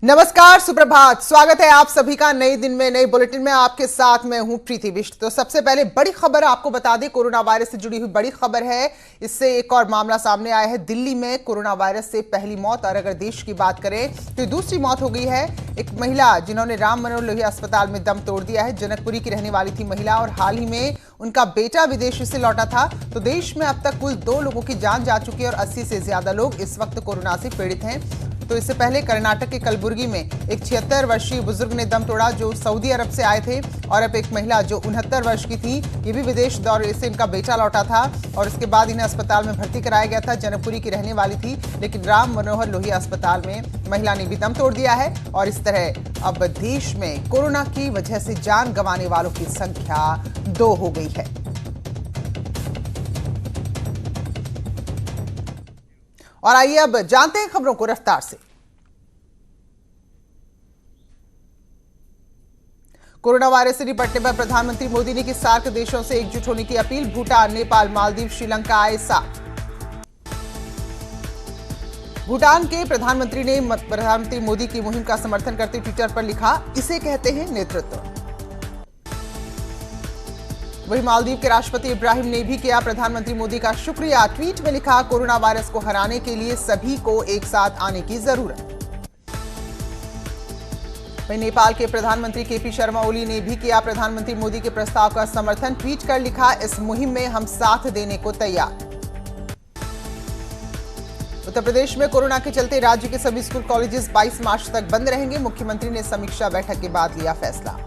नमस्कार, सुप्रभात। स्वागत है आप सभी का नए दिन में, नए बुलेटिन में। आपके साथ मैं हूं प्रीति बिष्ट। तो सबसे पहले बड़ी खबर आपको बता दें, कोरोना वायरस से जुड़ी हुई बड़ी खबर है। इससे एक और मामला सामने आया है। दिल्ली में कोरोना वायरस से पहली मौत, और अगर देश की बात करें तो दूसरी मौत हो गई है। एक महिला जिन्होंने राम मनोहर लोहिया अस्पताल में दम तोड़ दिया है। जनकपुरी की रहने वाली थी महिला, और हाल ही में उनका बेटा विदेश से लौटा था। तो देश में अब तक कुल 2 लोगों की जान जा चुकी है और 80 से ज्यादा लोग इस वक्त कोरोना से पीड़ित हैं। तो इससे पहले कर्नाटक के कलबुर्गी में एक 76 वर्षीय बुजुर्ग ने दम तोड़ा, जो सऊदी अरब से आए थे। और अब एक महिला जो 69 वर्ष की थी, ये भी विदेश दौरे से इनका बेटा लौटा था, और इसके बाद इन्हें अस्पताल में भर्ती कराया गया था। जनकपुरी की रहने वाली थी, लेकिन राम मनोहर लोहिया अस्पताल में महिला ने भी दम तोड़ दिया है। और इस तरह अब देश में कोरोना की वजह से जान गंवाने वालों की संख्या 2 हो गई है। और आइए अब जानते हैं खबरों को रफ्तार से। कोरोना वायरस से निपटने पर प्रधानमंत्री मोदी ने की सार्क देशों से एकजुट होने की अपील। भूटान, नेपाल, मालदीव, श्रीलंका आए साथ। भूटान के प्रधानमंत्री ने प्रधानमंत्री मोदी की मुहिम का समर्थन करते ट्विटर पर लिखा, इसे कहते हैं नेतृत्व। वहीं मालदीव के राष्ट्रपति इब्राहिम ने भी किया प्रधानमंत्री मोदी का शुक्रिया। ट्वीट में लिखा, कोरोना वायरस को हराने के लिए सभी को एक साथ आने की जरूरत। वहीं नेपाल के प्रधानमंत्री केपी शर्मा ओली ने भी किया प्रधानमंत्री मोदी के प्रस्ताव का समर्थन। ट्वीट कर लिखा, इस मुहिम में हम साथ देने को तैयार। उत्तर प्रदेश में कोरोना के चलते राज्य के सभी स्कूल कॉलेजेस 22 मार्च तक बंद रहेंगे। मुख्यमंत्री ने समीक्षा बैठक के बाद लिया फैसला।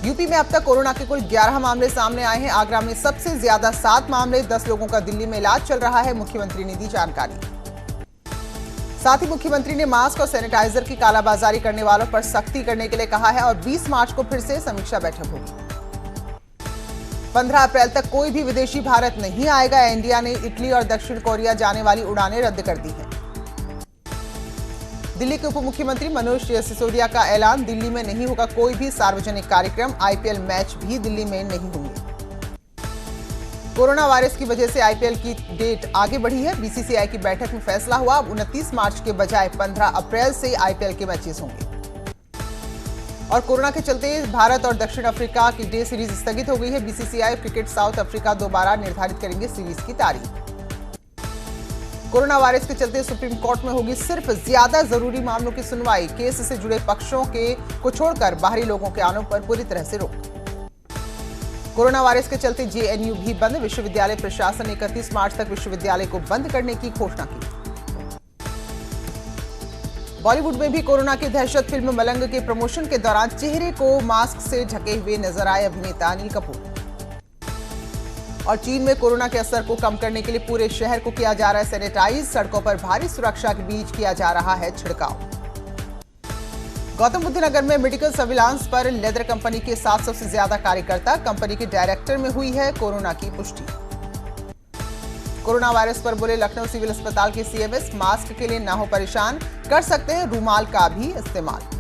यूपी में अब तक कोरोना के कुल 11 मामले सामने आए हैं। आगरा में सबसे ज्यादा 7 मामले, 10 लोगों का दिल्ली में इलाज चल रहा है। मुख्यमंत्री ने दी जानकारी। साथ ही मुख्यमंत्री ने मास्क और सैनिटाइजर की कालाबाजारी करने वालों पर सख्ती करने के लिए कहा है। और 20 मार्च को फिर से समीक्षा बैठक होगी। 15 अप्रैल तक कोई भी विदेशी भारत नहीं आएगा। इंडिया ने इटली और दक्षिण कोरिया जाने वाली उड़ानें रद्द कर दी हैं। दिल्ली के उप मुख्यमंत्री मनोज सिसोदिया का ऐलान, दिल्ली में नहीं होगा कोई भी सार्वजनिक कार्यक्रम। आईपीएल मैच भी दिल्ली में नहीं होंगे। कोरोना वायरस की वजह से आईपीएल की डेट आगे बढ़ी है। बीसीसीआई की बैठक में फैसला हुआ, अब 29 मार्च के बजाय 15 अप्रैल से आईपीएल के मैचेस होंगे। और कोरोना के चलते भारत और दक्षिण अफ्रीका की डे सीरीज स्थगित हो गई है। बीसीसीआई क्रिकेट साउथ अफ्रीका दोबारा निर्धारित करेंगे सीरीज की तारीख। कोरोना वायरस के चलते सुप्रीम कोर्ट में होगी सिर्फ ज्यादा जरूरी मामलों की सुनवाई। केस से जुड़े पक्षों को छोड़कर बाहरी लोगों के आने पर पूरी तरह से रोक। कोरोना वायरस के चलते जेएनयू भी बंद। विश्वविद्यालय प्रशासन ने 31 मार्च तक विश्वविद्यालय को बंद करने की घोषणा की। बॉलीवुड में भी कोरोना की दहशत। फिल्म मलंग के प्रमोशन के दौरान चेहरे को मास्क से ढके हुए नजर आए अभिनेता अनिल कपूर। और चीन में कोरोना के असर को कम करने के लिए पूरे शहर को किया जा रहा है सैनिटाइज। सड़कों पर भारी सुरक्षा के बीच किया जा रहा है छिड़काव। गौतम बुद्ध नगर में मेडिकल सर्विलांस पर लेदर कंपनी के 700 से ज्यादा कार्यकर्ता। कंपनी के डायरेक्टर में हुई है कोरोना की पुष्टि। कोरोना वायरस पर बोले लखनऊ सिविल अस्पताल के सीएमएस, मास्क के लिए ना हो परेशान, कर सकते हैं रूमाल का भी इस्तेमाल।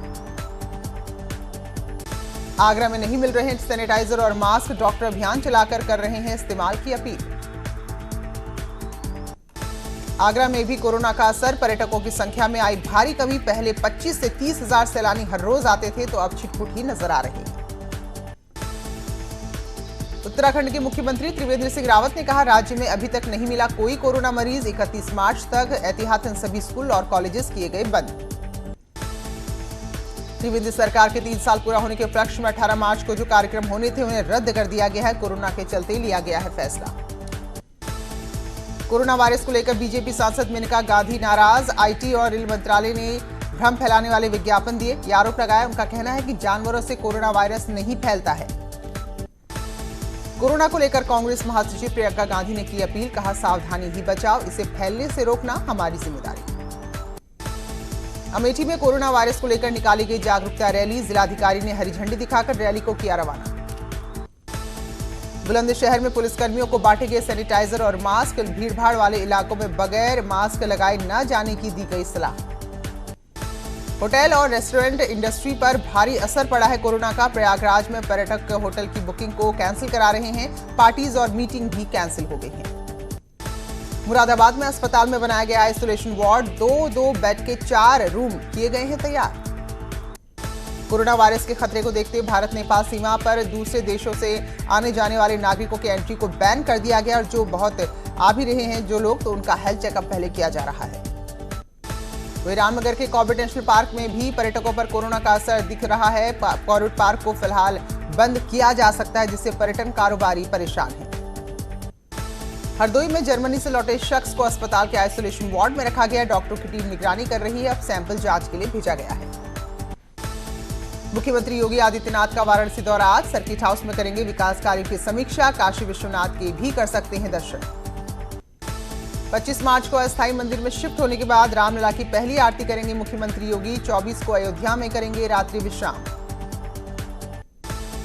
आगरा में नहीं मिल रहे हैं सैनिटाइजर और मास्क, डॉक्टर अभियान चलाकर कर रहे हैं इस्तेमाल की अपील। आगरा में भी कोरोना का असर, पर्यटकों की संख्या में आई भारी कमी। पहले 25 से 30 हजार सैलानी हर रोज आते थे, तो अब छिटपुट ही नजर आ रहे हैं। उत्तराखंड के मुख्यमंत्री त्रिवेंद्र सिंह रावत ने कहा, राज्य में अभी तक नहीं मिला कोई कोरोना मरीज। 31 मार्च तक एहतियातन सभी स्कूल और कॉलेजेस किए गए बंद। त्रिवेंद्र सरकार के 3 साल पूरा होने के उपलक्ष्य में 18 मार्च को जो कार्यक्रम होने थे उन्हें रद्द कर दिया गया है। कोरोना के चलते लिया गया है फैसला। कोरोना वायरस को लेकर बीजेपी सांसद मेनका गांधी नाराज। आईटी और रेल मंत्रालय ने भ्रम फैलाने वाले विज्ञापन दिए, ये आरोप लगाया। उनका कहना है कि जानवरों से कोरोना वायरस नहीं फैलता है। कोरोना को लेकर कांग्रेस महासचिव प्रियंका गांधी ने की अपील, कहा सावधानी ही बचाओ, इसे फैलने से रोकना हमारी जिम्मेदारी। अमेठी में कोरोना वायरस को लेकर निकाली गई जागरूकता रैली। जिलाधिकारी ने हरी झंडी दिखाकर रैली को किया रवाना। बुलंदशहर में पुलिसकर्मियों को बांटे गए सैनिटाइजर और मास्क। भीड़भाड़ वाले इलाकों में बगैर मास्क लगाए न जाने की दी गई सलाह। होटल और रेस्टोरेंट इंडस्ट्री पर भारी असर पड़ा है कोरोना का। प्रयागराज में पर्यटक होटल की बुकिंग को कैंसिल करा रहे हैं। पार्टीज और मीटिंग भी कैंसिल हो गई हैं। मुरादाबाद में अस्पताल में बनाया गया आइसोलेशन वार्ड, 2 बेड के 4 रूम किए गए हैं तैयार। कोरोना वायरस के खतरे को देखते हुए भारत नेपाल सीमा पर दूसरे देशों से आने जाने वाले नागरिकों की एंट्री को बैन कर दिया गया और जो बहुत आ भी रहे हैं जो लोग, तो उनका हेल्थ चेकअप पहले किया जा रहा है। तो रामनगर के कॉर्बेट नेशनल पार्क में भी पर्यटकों पर कोरोना का असर दिख रहा है। कॉर्बेट पार्क को फिलहाल बंद किया जा सकता है, जिससे पर्यटन कारोबारी परेशान है। हरदोई में जर्मनी से लौटे शख्स को अस्पताल के आइसोलेशन वार्ड में रखा गया। डॉक्टरों की टीम निगरानी कर रही है। अब सैंपल जांच के लिए भेजा गया है। मुख्यमंत्री योगी आदित्यनाथ का वाराणसी दौरा आज, सर्किट हाउस में करेंगे विकास कार्यों की समीक्षा। काशी विश्वनाथ के भी कर सकते हैं दर्शन। 25 मार्च को अस्थायी मंदिर में शिफ्ट होने के बाद रामलला की पहली आरती करेंगे मुख्यमंत्री योगी। 24 को अयोध्या में करेंगे रात्रि विश्राम।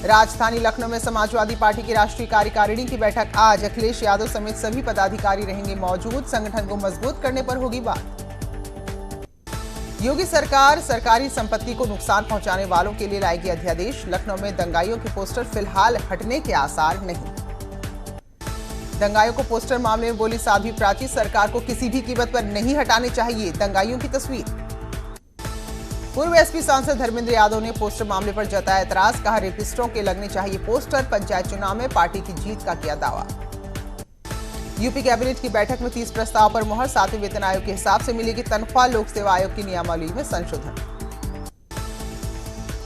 राजधानी लखनऊ में समाजवादी पार्टी की राष्ट्रीय कार्यकारिणी की बैठक आज। अखिलेश यादव समेत सभी पदाधिकारी रहेंगे मौजूद। संगठन को मजबूत करने पर होगी बात। योगी सरकार सरकारी संपत्ति को नुकसान पहुंचाने वालों के लिए लाएगी अध्यादेश। लखनऊ में दंगाइयों के पोस्टर फिलहाल हटने के आसार नहीं। दंगाइयों को पोस्टर मामले में बोली साध्वी प्राची, सरकार को किसी भी कीमत पर नहीं हटाने चाहिए दंगाइयों की तस्वीर। पूर्व एसपी सांसद धर्मेंद्र यादव ने पोस्टर मामले पर जताया एतराज। कहा रेपिस्टों के लगने चाहिए पोस्टर। पंचायत चुनाव में पार्टी की जीत का किया दावा। यूपी कैबिनेट की बैठक में 30 प्रस्ताव पर मुहर। 7वें वेतन आयोग के हिसाब से मिलेगी तनख्वाह। लोक सेवा आयोग की नियमावली में संशोधन।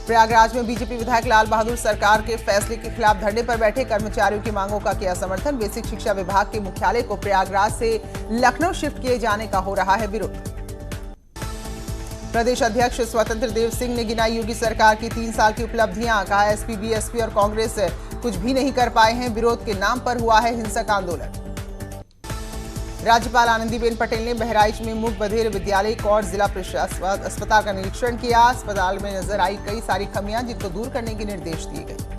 प्रयागराज में बीजेपी विधायक लाल बहादुर सरकार के फैसले के खिलाफ धरने पर बैठे। कर्मचारियों की मांगों का किया समर्थन। बेसिक शिक्षा विभाग के मुख्यालय को प्रयागराज से लखनऊ शिफ्ट किए जाने का हो रहा है विरोध। प्रदेश अध्यक्ष स्वतंत्र देव सिंह ने गिनाई योगी सरकार की 3 साल की उपलब्धियां। कहा एसपी, बीएसपी और कांग्रेस कुछ भी नहीं कर पाए हैं। विरोध के नाम पर हुआ है हिंसक आंदोलन। राज्यपाल आनंदीबेन पटेल ने बहराइच में मूक बधिर विद्यालय और जिला अस्पताल का निरीक्षण किया। अस्पताल में नजर आई कई सारी कमियां, जिनको दूर करने के निर्देश दिए गए।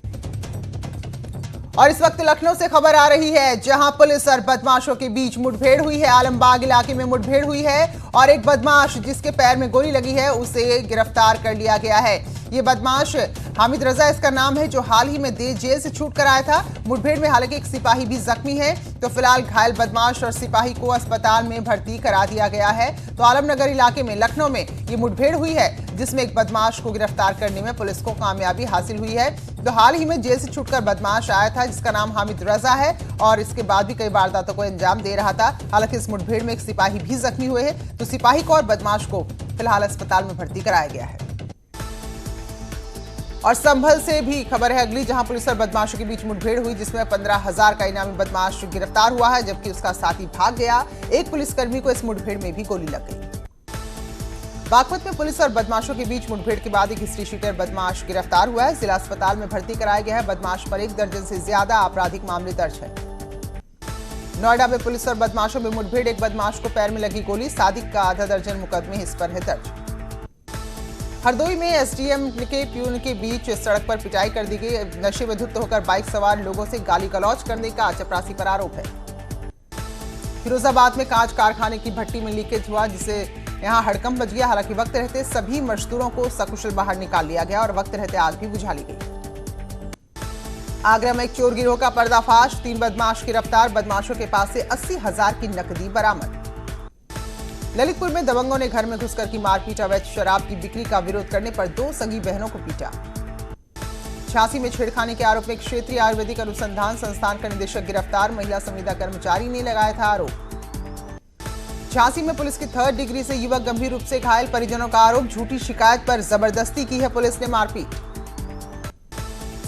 और इस वक्त लखनऊ से खबर आ रही है, जहां पुलिस और बदमाशों के बीच मुठभेड़ हुई है। आलमबाग इलाके में मुठभेड़ हुई है और एक बदमाश जिसके पैर में गोली लगी है, उसे गिरफ्तार कर लिया गया है। ये बदमाश हामिद रजा इसका नाम है, जो हाल ही में जेल से छूट कर आया था। मुठभेड़ में हालांकि एक सिपाही भी जख्मी है। तो फिलहाल घायल बदमाश और सिपाही को अस्पताल में भर्ती करा दिया गया है। तो आलमनगर इलाके में लखनऊ में ये मुठभेड़ हुई है, जिसमें एक बदमाश को गिरफ्तार करने में पुलिस को कामयाबी हासिल हुई है। तो हाल ही में जेल से छूटकर बदमाश आया था, जिसका नाम हामिद रजा है और इसके बाद भी कई वारदातों को अंजाम दे रहा था। हालांकि इस मुठभेड़ में एक सिपाही भी जख्मी हुए हैं। तो सिपाही को और बदमाश को फिलहाल अस्पताल में भर्ती कराया गया है। और संभल से भी खबर है अगली, जहां पुलिस और बदमाशों के बीच मुठभेड़ हुई, जिसमें 15,000 का इनामी बदमाश गिरफ्तार हुआ है, जबकि उसका साथी भाग गया। एक पुलिसकर्मी को इस मुठभेड़ में भी गोली लग गई। बागपत में पुलिस और बदमाशों के बीच मुठभेड़ के बाद एक हिस्ट्री शीटर बदमाश गिरफ्तार हुआ है। जिला अस्पताल में भर्ती कराया गया है। बदमाश पर 1 दर्जन से ज्यादा आपराधिक मामले दर्ज है। नोएडा में पुलिस और बदमाशों में मुठभेड़, एक बदमाश को पैर में लगी गोली। सादिक का आधा दर्जन मुकदमे इस पर है दर्ज। हरदोई में एसडीएम के प्यून के बीच सड़क पर पिटाई कर दी गई। नशे में धुत होकर बाइक सवार लोगों से गाली गलौज करने का चपरासी पर आरोप है। फिरोजाबाद में कांच कारखाने की भट्टी में लीकेज हुआ, जिसे यहां हड़कंप मच गया। हालांकि वक्त रहते सभी मजदूरों को सकुशल बाहर निकाल लिया गया और वक्त रहते आग भी बुझा ली गई। आगरा में एक चोर गिरोह का पर्दाफाश, 3 बदमाश गिरफ्तार। बदमाशों के पास से 80,000 की नकदी बरामद। ललितपुर में दबंगों ने घर में घुसकर की मारपीट। अवैध शराब की बिक्री का विरोध करने पर 2 संगी बहनों को पीटा। झांसी में छेड़खानी के आरोप में एक क्षेत्रीय आयुर्वेदिक अनुसंधान संस्थान का निदेशक गिरफ्तार। महिला संविदा कर्मचारी ने लगाया था आरोप। झांसी में पुलिस की 3rd डिग्री से युवक गंभीर रूप से घायल। परिजनों का आरोप, झूठी शिकायत पर जबरदस्ती की है पुलिस ने मारपीट।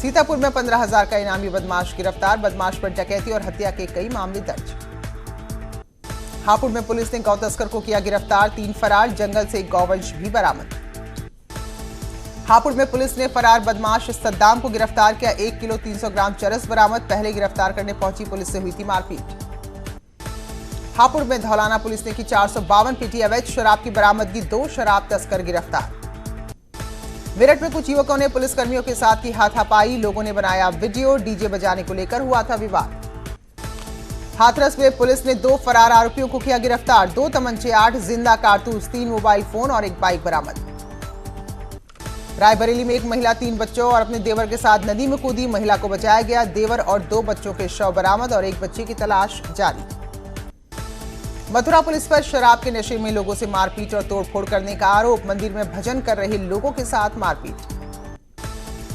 सीतापुर में 15,000 का इनामी बदमाश गिरफ्तार। बदमाश पर डकैती और हत्या के कई मामले दर्ज। हापुड़ में पुलिस ने गौ तस्कर को किया गिरफ्तार। 3 फरार, जंगल से एक गौवंश भी बरामद। हापुड़ में पुलिस ने फरार बदमाश सद्दाम को गिरफ्तार किया। 1 किलो 300 ग्राम चरस बरामद। पहले गिरफ्तार करने पहुंची पुलिस से हुई थी मारपीट। हापुड़ में धौलाना पुलिस ने की 452 पेटी अवैध शराब की बरामदगी। 2 शराब तस्कर गिरफ्तार। मेरठ में कुछ युवकों ने पुलिसकर्मियों के साथ की हाथापाई। लोगों ने बनाया वीडियो। डीजे बजाने को लेकर हुआ था विवाद। हाथरस में पुलिस ने 2 फरार आरोपियों को किया गिरफ्तार। 2 तमंचे, 8 जिंदा कारतूस, 3 मोबाइल फोन और एक बाइक बरामद। रायबरेली में एक महिला 3 बच्चों और अपने देवर के साथ नदी में कूदी। महिला को बचाया गया। देवर और 2 बच्चों के शव बरामद और एक बच्चे की तलाश जारी। मथुरा पुलिस पर शराब के नशे में लोगों से मारपीट और तोड़फोड़ करने का आरोप। मंदिर में भजन कर रहे लोगों के साथ मारपीट।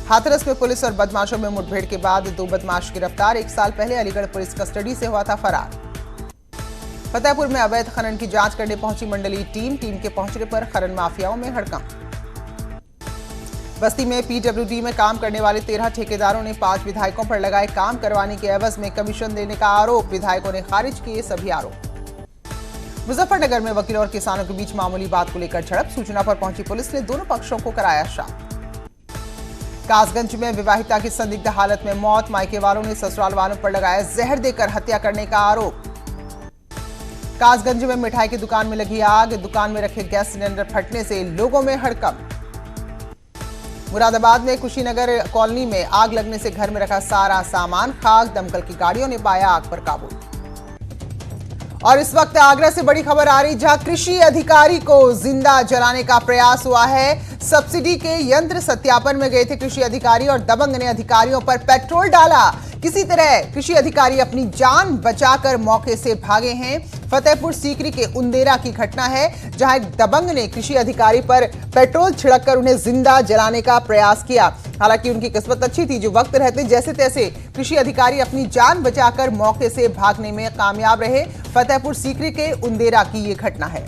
हाथरस में पुलिस और बदमाशों में मुठभेड़ के बाद 2 बदमाश गिरफ्तार। 1 साल पहले अलीगढ़ पुलिस कस्टडी से हुआ था फरार। फतेहपुर में अवैध खनन की जांच करने पहुंची मंडलीय टीम के पहुंचने पर खनन माफियाओं में हड़कंप। बस्ती में पीडब्ल्यूडी में काम करने वाले 13 ठेकेदारों ने 5 विधायकों पर लगाए काम करवाने के एवज में कमीशन देने का आरोप। विधायकों ने खारिज किए सभी आरोप। मुजफ्फरनगर में वकीलों और किसानों के बीच मामूली बात को लेकर झड़प। सूचना पर पहुंची पुलिस ने दोनों पक्षों को कराया शांत। कासगंज में विवाहिता की संदिग्ध हालत में मौत। मायके वालों ने ससुराल वालों पर लगाया जहर देकर हत्या करने का आरोप। कासगंज में मिठाई की दुकान में लगी आग। दुकान में रखे गैस सिलेंडर फटने से लोगों में हड़कंप। मुरादाबाद में कुशीनगर कॉलोनी में आग लगने से घर में रखा सारा सामान खाक। दमकल की गाड़ियों ने पाया आग पर काबू। और इस वक्त आगरा से बड़ी खबर आ रही, जहां कृषि अधिकारी को जिंदा जलाने का प्रयास हुआ है। सब्सिडी के यंत्र सत्यापन में गए थे कृषि अधिकारी और दबंग ने अधिकारियों पर पेट्रोल डाला। किसी तरह कृषि अधिकारी अपनी जान बचाकर मौके से भागे हैं। फतेहपुर सीकरी के उंदेरा की घटना है, जहां एक दबंग ने कृषि अधिकारी पर पेट्रोल छिड़ककर उन्हें जिंदा जलाने का प्रयास किया। हालांकि उनकी किस्मत अच्छी थी, जो वक्त रहते जैसे तैसे कृषि अधिकारी अपनी जान बचाकर मौके से भागने में कामयाब रहे। फतेहपुर सीकरी के उंदेरा की ये घटना है।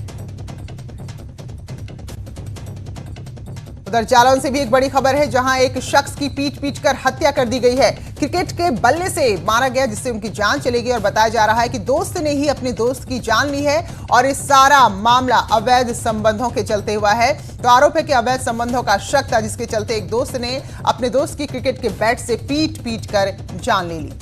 उधर जालौन से भी एक बड़ी खबर है, जहां एक शख्स की पीट कर हत्या कर दी गई है। क्रिकेट के बल्ले से मारा गया, जिससे उनकी जान चली गई और बताया जा रहा है कि दोस्त ने ही अपने दोस्त की जान ली है और इस सारा मामला अवैध संबंधों के चलते हुआ है। तो आरोप है कि अवैध संबंधों का शक था, जिसके चलते एक दोस्त ने अपने दोस्त की क्रिकेट के बैट से पीट कर जान ले ली।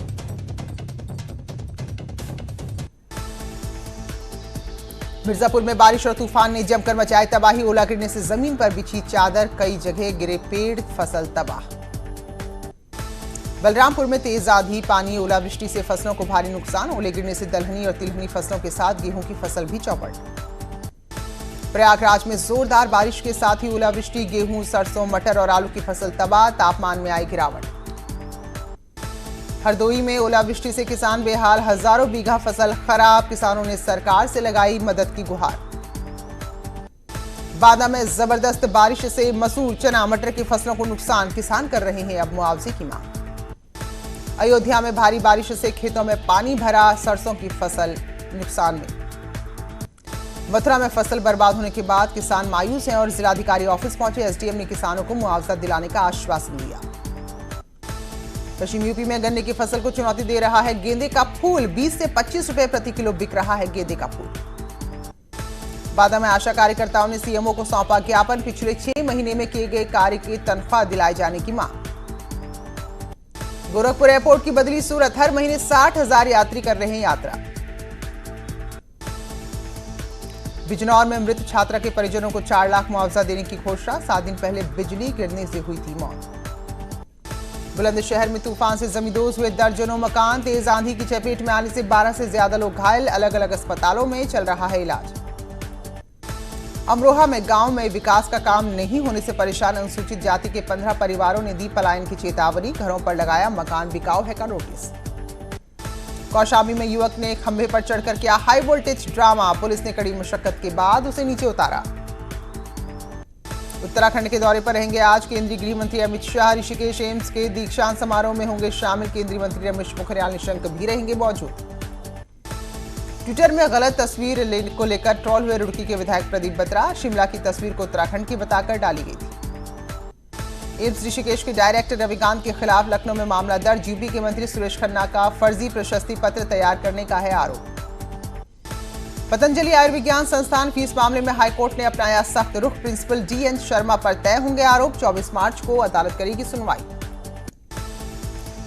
मिर्जापुर में बारिश और तूफान ने जमकर मचाई तबाही। ओला गिरने से जमीन पर बिछी चादर, कई जगह गिरे पेड़, फसल तबाह। बलरामपुर में तेज आंधी, पानी, ओलावृष्टि से फसलों को भारी नुकसान। ओले गिरने से दलहनी और तिलहनी फसलों के साथ गेहूं की फसल भी चौपट। प्रयागराज में जोरदार बारिश के साथ ही ओलावृष्टि, गेहूं, सरसों, मटर और आलू की फसल तबाह। तापमान में आई गिरावट। हरदोई में ओलावृष्टि से किसान बेहाल, हजारों बीघा फसल खराब। किसानों ने सरकार से लगाई मदद की गुहार। बादा में जबरदस्त बारिश से मसूर, चना, मटर की फसलों को नुकसान। किसान कर रहे हैं अब मुआवजे की मांग। अयोध्या में भारी बारिश से खेतों में पानी भरा, सरसों की फसल नुकसान में। मथुरा में फसल बर्बाद होने के बाद किसान मायूस हैं और जिलाधिकारी ऑफिस पहुंचे। एसडीएम ने किसानों को मुआवजा दिलाने का आश्वासन दिया। पश्चिम यूपी में गन्ने की फसल को चुनौती दे रहा है गेंदे का फूल। 20 से 25 रुपए प्रति किलो बिक रहा है गेंदे का फूल। बादा में आशा कार्यकर्ताओं ने सीएमओ को सौंपा ज्ञापन। पिछले 6 महीने में किए गए कार्य की तनख्वाह दिलाए जाने की मांग। गोरखपुर एयरपोर्ट की बदली सूरत, हर महीने 60,000 यात्री कर रहे हैं यात्रा। बिजनौर में मृत छात्रा के परिजनों को 4 लाख मुआवजा देने की घोषणा। 7 दिन पहले बिजली गिरने से हुई थी मौत। बुलंदशहर में तूफान से जमींदोज हुए दर्जनों मकान। तेज आंधी की चपेट में आने से 12 से ज्यादा लोग घायल। अलग अलग अस्पतालों में चल रहा है इलाज। अमरोहा में गांव में विकास का काम नहीं होने से परेशान अनुसूचित जाति के 15 परिवारों ने दी पलायन की चेतावनी। घरों पर लगाया मकान बिकाऊ है का नोटिस। कौशाम्बी में युवक ने खंभे पर चढ़कर किया हाई वोल्टेज ड्रामा। पुलिस ने कड़ी मशक्कत के बाद उसे नीचे उतारा। उत्तराखंड के दौरे पर रहेंगे आज केंद्रीय गृह मंत्री अमित शाह। ऋषिकेश एम्स के दीक्षांत समारोह में होंगे शामिल। केंद्रीय मंत्री रमेश पोखरियाल निशंक भी रहेंगे मौजूद। ट्विटर में गलत तस्वीर को लेकर ट्रोल हुए रुड़की के विधायक प्रदीप बत्रा। शिमला की तस्वीर को उत्तराखंड की बताकर डाली गई थी। एम्स ऋषिकेश के डायरेक्टर रविकांत के खिलाफ लखनऊ में मामला दर्ज। यूपी के मंत्री सुरेश खन्ना का फर्जी प्रशस्ति पत्र तैयार करने का है आरोप। पतंजलि आयुर्विज्ञान संस्थान फीस मामले में हाईकोर्ट ने अपनाया सख्त रुख। प्रिंसिपल डीएन शर्मा पर तय होंगे आरोप। 24 मार्च को अदालत करेगी सुनवाई।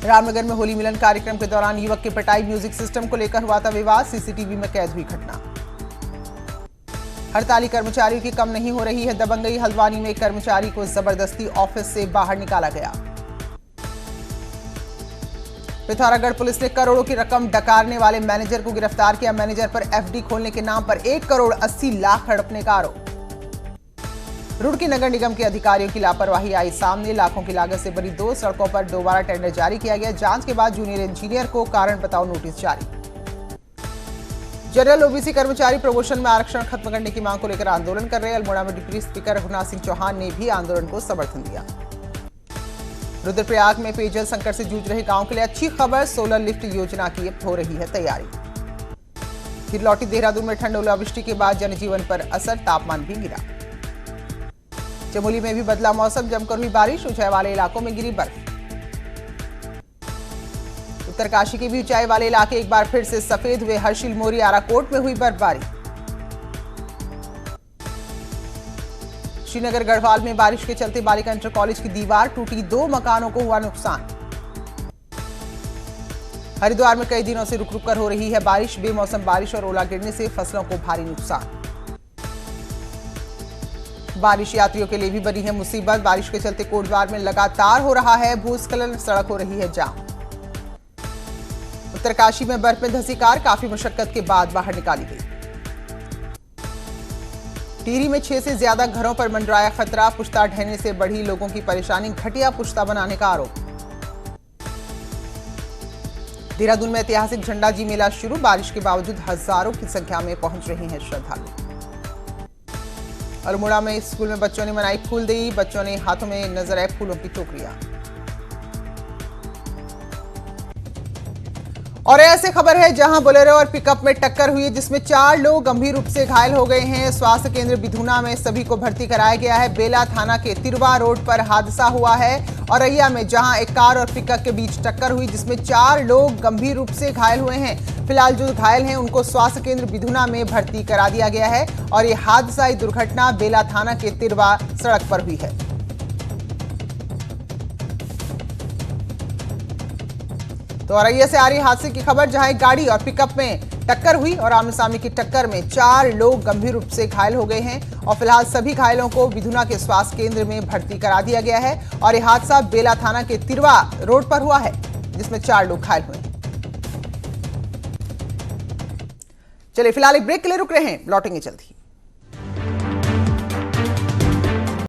रामनगर में होली मिलन कार्यक्रम के दौरान युवक की पिटाई। म्यूजिक सिस्टम को लेकर हुआ था विवाद। सीसीटीवी में कैद हुई घटना। हड़ताली कर्मचारियों की कम नहीं हो रही है दबंगई। हल्द्वानी में एक कर्मचारी को जबरदस्ती ऑफिस से बाहर निकाला गया। पिथौरागढ़ पुलिस ने करोड़ों की रकम डकारने वाले मैनेजर को गिरफ्तार किया। मैनेजर पर एफडी खोलने के नाम पर 1 करोड़ 80 लाख हड़पने का आरोप। रुड़की नगर निगम के अधिकारियों की लापरवाही आई सामने। लाखों की लागत से बनी 2 सड़कों पर दोबारा टेंडर जारी किया गया। जांच के बाद जूनियर इंजीनियर को कारण बताओ नोटिस जारी। जनरल ओबीसी कर्मचारी प्रमोशन में आरक्षण खत्म करने की मांग को लेकर आंदोलन कर रहे हैं। अल्मोड़ा में डिप्टी स्पीकर रघुनाथ सिंह चौहान ने भी आंदोलन को समर्थन दिया। रुद्रप्रयाग में पेयजल संकट से जूझ रहे गांव के लिए अच्छी खबर, सोलर लिफ्ट योजना की अब हो रही है तैयारी। फिर लौटी देहरादून में ठंड, ओलावृष्टि के बाद जनजीवन पर असर, तापमान भी गिरा। चमोली में भी बदला मौसम, जमकर हुई बारिश, ऊंचाई वाले इलाकों में गिरी बर्फ। उत्तरकाशी के भी ऊंचाई वाले इलाके एक बार फिर से सफेद हुए। हर्षिल मोरी, आराकोट में हुई बर्फबारी। श्रीनगर गढ़वाल में बारिश के चलते बालिका इंटर कॉलेज की दीवार टूटी, 2 मकानों को हुआ नुकसान। हरिद्वार में कई दिनों से रुक रुक कर हो रही है बारिश, बेमौसम बारिश और ओला गिरने से फसलों को भारी नुकसान। बारिश यात्रियों के लिए भी बनी है मुसीबत, बारिश के चलते कोटद्वार में लगातार हो रहा है भूस्खलन, सड़क हो रही है जाम। उत्तरकाशी में बर्फ में धंसी कार काफी मुशक्कत के बाद बाहर निकाली गई। टिहरी में 6 से ज्यादा घरों पर मंडराया खतरा, पुश्ता ढहने से बढ़ी लोगों की परेशानी, घटिया पुश्ता बनाने का आरोप। देहरादून में ऐतिहासिक झंडा जी मेला शुरू, बारिश के बावजूद हजारों की संख्या में पहुंच रहे हैं श्रद्धालु। अल्मोड़ा में स्कूल में बच्चों ने मनाई फूलदेई, बच्चों ने हाथों में नजर आए फूलों की टोकरियां। और ऐसे खबर है जहां बोलेरो और पिकअप में टक्कर हुई, जिसमें 4 लोग गंभीर रूप से घायल हो गए हैं। स्वास्थ्य केंद्र बिधुना में सभी को भर्ती कराया गया है। बेला थाना के तिरवा रोड पर हादसा हुआ है। औरैया में जहां एक कार और पिकअप के बीच टक्कर हुई, जिसमें 4 लोग गंभीर रूप से घायल हुए हैं। फिलहाल जो घायल हैं उनको स्वास्थ्य केंद्र बिधुना में भर्ती करा दिया गया है। और ये हादसा, दुर्घटना बेला थाना के तिरवा सड़क पर हुई है। तो औरैया से आ रही हादसे की खबर, जहां एक गाड़ी और पिकअप में टक्कर हुई और आमने सामने की टक्कर में 4 लोग गंभीर रूप से घायल हो गए हैं। और फिलहाल सभी घायलों को बिधुना के स्वास्थ्य केंद्र में भर्ती करा दिया गया है। और यह हादसा बेला थाना के तिरवा रोड पर हुआ है, जिसमें 4 लोग घायल हुए हैं। चलिए फिलहाल एक ब्रेक के लिए रुक रहे हैं, लौटेंगे जल्दी।